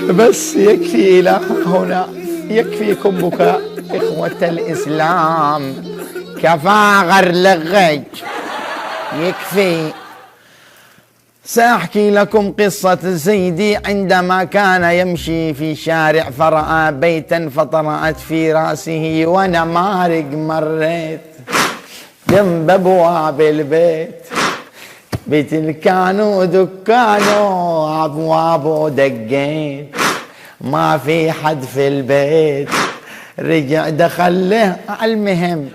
بس يكفي إلى هنا، يكفيكم بكاء إخوة الإسلام، كفى غرلغج يكفي. سأحكي لكم قصة زيدي عندما كان يمشي في شارع فرأى بيتا فطرأت في رأسه ونمارق مريت جنب أبواب البيت، بتلكانو دكانو أبوابه دقيت ما في حد في البيت، رجع دخل له المهم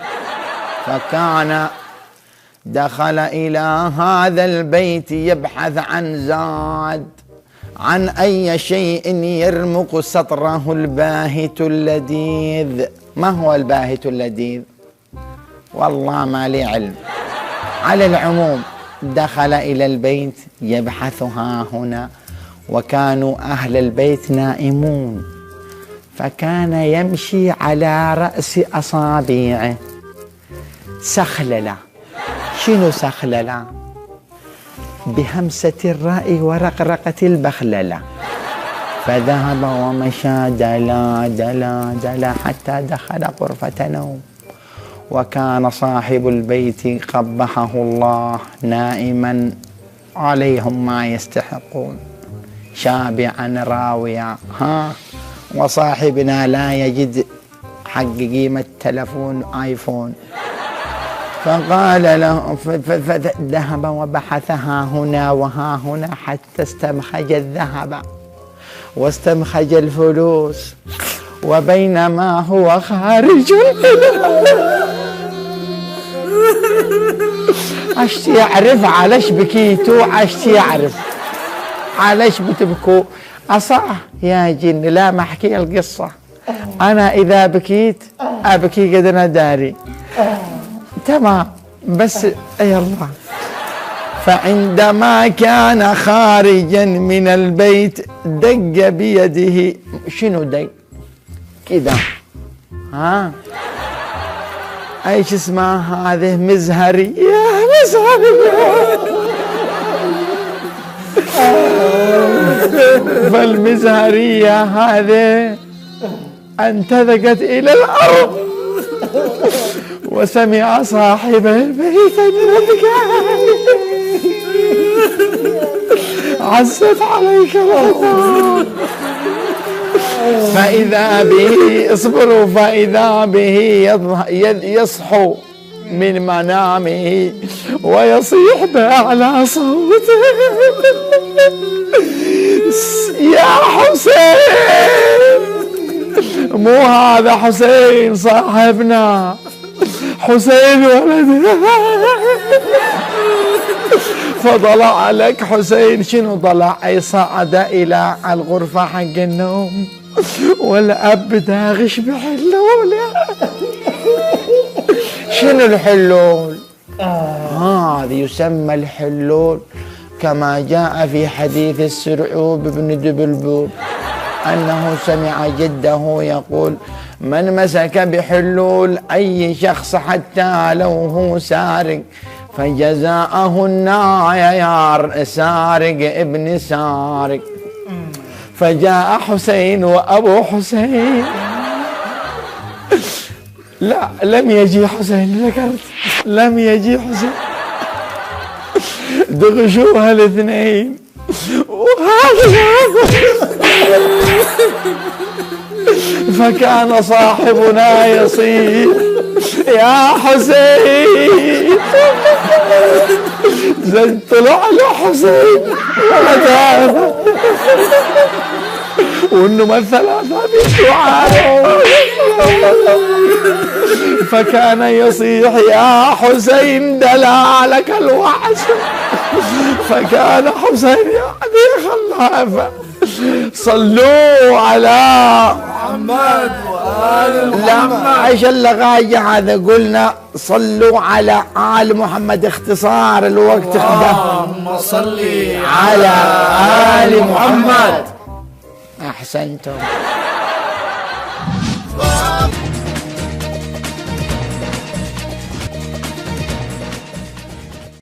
فكان دخل إلى هذا البيت يبحث عن زاد، عن أي شيء يرمق سطره الباهت اللذيذ. ما هو الباهت اللذيذ؟ والله ما لي علم. على العموم دخل إلى البيت يبحث ها هنا، وكانوا أهل البيت نائمون، فكان يمشي على رأس أصابعه سخللة. شنو سخللة؟ بهمسة الراء ورقرقة البخللة. فذهب ومشى دلا دلا دلا حتى دخل غرفة نوم، وكان صاحب البيت قبحه الله نائما عليهم ما يستحقون، شابعا راويا، وصاحبنا لا يجد حق قيمة تلفون آيفون. فقال له، فذهب وبحث ها هنا وها هنا حتى استمخج الذهب واستمخج الفلوس، وبينما هو خارج عشت يعرف علاش بكيتو، عشت يعرف علاش بتبكوا. أصح يا جن لا محكي القصة، أنا إذا بكيت أبكي قد أنا داري تمام، بس يلا. فعندما كان خارجا من البيت دق بيده. شنو دق كده؟ ايش اسمها هذه؟ مزهرية. مزهرية. فالمزهرية هذه انتذقت الى الارض، وسمع صاحب البيت الندقة. عزت عليك الله. فإذا به، اصبروا، فإذا به يصحو من منامه ويصيح بأعلى صوته: يا حسين! مو هذا حسين صاحبنا، حسين ولده. فضلع لك حسين. شنو ضلع؟ أي صعد إلى الغرفة حق النوم، والأب داغش بحلوله. شنو الحلول؟ هذا يسمى الحلول، كما جاء في حديث السرعوب بن دبلبوب أنه سمع جده يقول: من مسك بحلول أي شخص حتى لو هو سارق فجزاءه النار، سارق ابن سارق. فجاء حسين وأبو حسين. لا، لم يجي حسين، ذكرت لم يجي حسين، دغشوها الاثنين. فكان صاحبنا يصيح: يا حسين! طلع له حسين وانه ثلاثة بالدعاء. فكان يصيح: يا حسين دلالك الوحش. فكان حسين يعني خلافه. صلوا على محمد وآل محمد. لما عيش اللغاية هذا قلنا صلوا على آل محمد، اختصار الوقت. اللهم صل على آل محمد. أحسنتم.